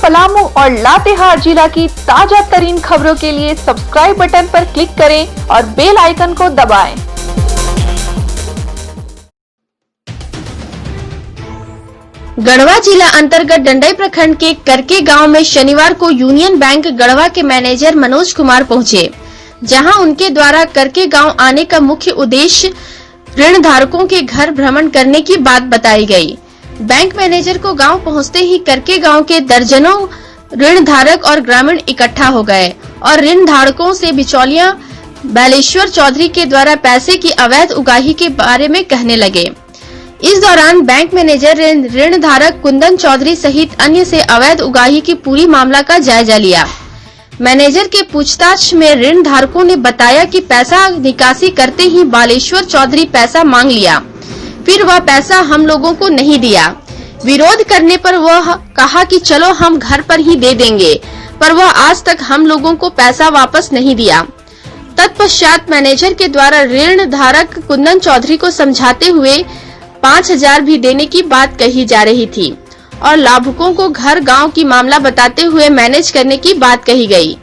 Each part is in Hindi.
पलामू और लातेहार जिला की ताजा तरीन खबरों के लिए सब्सक्राइब बटन पर क्लिक करें और बेल आइकन को दबाएं। गढ़वा जिला अंतर्गत डंडई प्रखंड के करके गांव में शनिवार को यूनियन बैंक गढ़वा के मैनेजर मनोज कुमार पहुंचे, जहां उनके द्वारा करके गांव आने का मुख्य उद्देश्य ऋण धारकों के घर भ्रमण करने की बात बताई गई। बैंक मैनेजर को गांव पहुंचते ही करके गांव के दर्जनों ऋण धारक और ग्रामीण इकट्ठा हो गए और ऋण धारकों से बिचौलिया बालेश्वर चौधरी के द्वारा पैसे की अवैध उगाही के बारे में कहने लगे। इस दौरान बैंक मैनेजर ऋण धारक कुंदन चौधरी सहित अन्य से अवैध उगाही की पूरी मामला का जायजा लिया। मैनेजर के पूछताछ में ऋण धारकों ने बताया कि पैसा निकासी करते ही बालेश्वर चौधरी पैसा मांग लिया, फिर वह पैसा हम लोगों को नहीं दिया। विरोध करने पर वह कहा कि चलो हम घर पर ही दे देंगे, पर वह आज तक हम लोगों को पैसा वापस नहीं दिया। तत्पश्चात मैनेजर के द्वारा ऋण धारक कुंदन चौधरी को समझाते हुए 5,000 भी देने की बात कही जा रही थी और लाभुकों को घर गांव की मामला बताते हुए मैनेज करने की बात कही गई।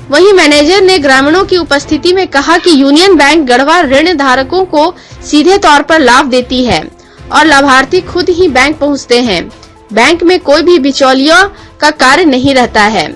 वहीं मैनेजर ने ग्रामीणों की उपस्थिति में कहा कि यूनियन बैंक गढ़वा ऋण धारकों को सीधे तौर पर लाभ देती है और लाभार्थी खुद ही बैंक पहुंचते हैं। बैंक में कोई भी बिचौलियों का कार्य नहीं रहता है।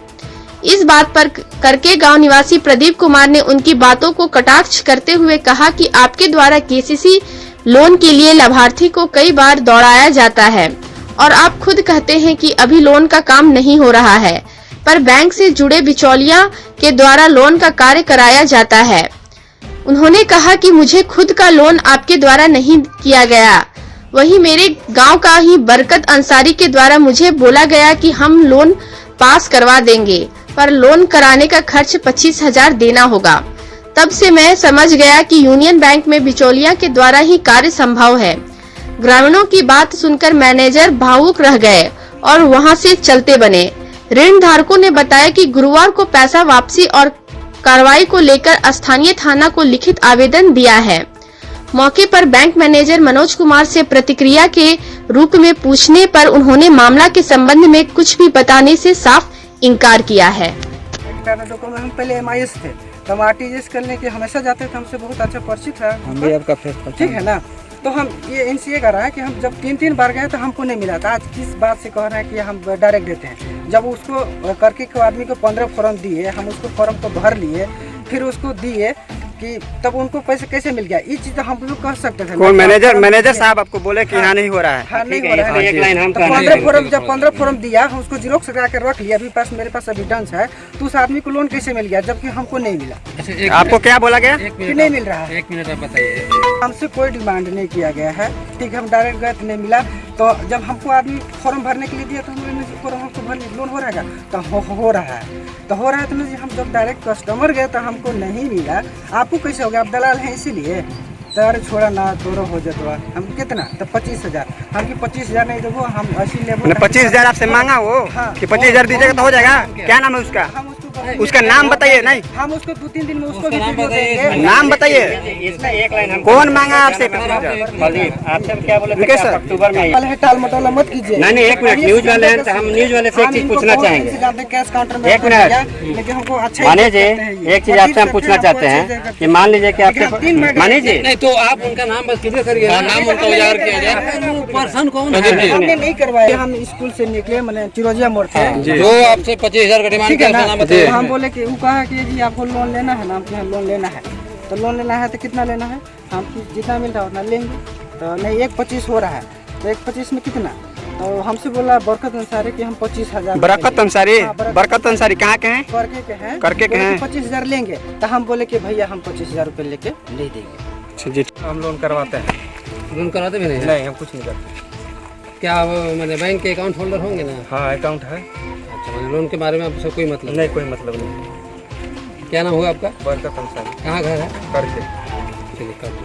इस बात पर करके गांव निवासी प्रदीप कुमार ने उनकी बातों को कटाक्ष करते हुए कहा कि आपके द्वारा केसीसी लोन के लिए लाभार्थी को कई बार दौड़ाया जाता है और आप खुद कहते हैं कि अभी लोन का काम नहीं हो रहा है, पर बैंक से जुड़े बिचौलिया के द्वारा लोन का कार्य कराया जाता है। उन्होंने कहा कि मुझे खुद का लोन आपके द्वारा नहीं किया गया, वही मेरे गांव का ही बरकत अंसारी के द्वारा मुझे बोला गया कि हम लोन पास करवा देंगे, पर लोन कराने का खर्च 25,000 देना होगा। तब से मैं समझ गया कि यूनियन बैंक में बिचौलिया के द्वारा ही कार्य संभव है। ग्रामीणों की बात सुनकर मैनेजर भावुक रह गए और वहां से चलते बने। ऋण धारकों ने बताया कि गुरुवार को पैसा वापसी और कार्रवाई को लेकर स्थानीय थाना को लिखित आवेदन दिया है। मौके पर बैंक मैनेजर मनोज कुमार से प्रतिक्रिया के रूप में पूछने पर उन्होंने मामला के संबंध में कुछ भी बताने से साफ इनकार किया है। हम पहले MIS थे, तो RTGS करने के हमेशा जाते थे, हमसे बहुत अच्छा परिचित है। हम भी आपका फेस ठीक है ना। तो हम ये इनसे कह रहा है कि हम जब 3 बार गए तो हमको नहीं मिला था। आज किस बात से कह रहे हैं कि हम डायरेक्ट देते हैं। जब उसको करके को आदमी को 15 फॉर्म दिए, हम उसको फॉर्म को भर लिए, फिर उसको दिए कि तब उनको पैसे कैसे मिल गया। ये चीज हम लोग कह सकते थे। कौन मैनेजर साहब आपको बोले कि यहाँ नहीं हो रहा है? हाँ, नहीं हो रहा है। एक लाइन हम 15 फॉर्म दिया, हम उसको जीरोक्स करा के रख लिया। अभी पास मेरे पास एविडेंस है। तो उस आदमी को लोन कैसे मिल गया जबकि हमको नहीं मिला? आपको क्या बोला गया कि नहीं मिल रहा है? 1 मिनट आप बताइए। हमसे कोई डिमांड नहीं किया गया है, ठीक है। हम डायरेक्ट गए तो नहीं मिला। तो जब हमको आदमी फॉर्म भरने के लिए दिया तो हमने फॉर्म हमको भर लिया, लोन हो रहा है तो हो रहा है तो हम जब डायरेक्ट कस्टमर गए तो हमको नहीं मिला। आपको कैसे हो गया? आप दलाल हैं इसीलिए। तर छोड़ा ना तोरो हो जाता। हम कितना तो 25,000, हम 25,000 नहीं देवो, हम ऐसी लेवल 25,000 आपसे मांगा वो कि 25,000 दीजिएगा तो हो जाएगा। क्या नाम है उसका? उसका नाम बताइए। नहीं, हम उसको 2-3 दिन में उसको भी वीडियो देंगे। नाम बताइए। कौन मांगा आपसे? आपसे क्या बोले थे? अक्टूबर में टाल मटोला मत कीजिए। नहीं, 1 मिनट। न्यूज वाले हैं तो हम न्यूज वाले से एक चीज पूछना चाहेंगे। कैश काउंटर में 1 मिनट लेकिन हमको अच्छा माने जी, एक चीज आपसे हम पूछना चाहते हैं कि मान लीजिए कि आपके माने जी नहीं तो आप उनका नाम बस क्लियर करिए। नाम उनका उजागर किया जाए। पर्सन कौन है? हमने नहीं करवाया। हम स्कूल से निकले, मैंने चिरोजिया मोड़ थे, जो आपसे 25,000 का डिमांड किया, नाम बताइए। हम बोले कि वो कहा कि जी आपको लोन लेना है ना, हमको लोन लेना है। तो लोन लेना है तो कितना लेना है? हम जितना मिल रहा है उतना लेंगे। तो नहीं, 1,25 हो रहा है तो 1,25 में कितना? तो हमसे बोला बरकत अंसारी कि हम 25,000। बरकत अंसारी कहाँ के हैं? करके के हैं। 25,000 लेंगे। तो हम बोले कि भैया हम 25,000 रुपये लेके ले देंगे। जी, हम लोन करवाते हैं। लोन कराते भी नहीं, हम कुछ नहीं करते। क्या आप मैंने बैंक के अकाउंट होल्डर होंगे ना? हाँ, अकाउंट है। अच्छा, मैंने लोन के बारे में आपसे कोई मतलब नहीं? कोई मतलब नहीं। क्या नाम हुआ आपका? बरकत अंसारी। कहाँ घर है? करके। चलिए कर दो।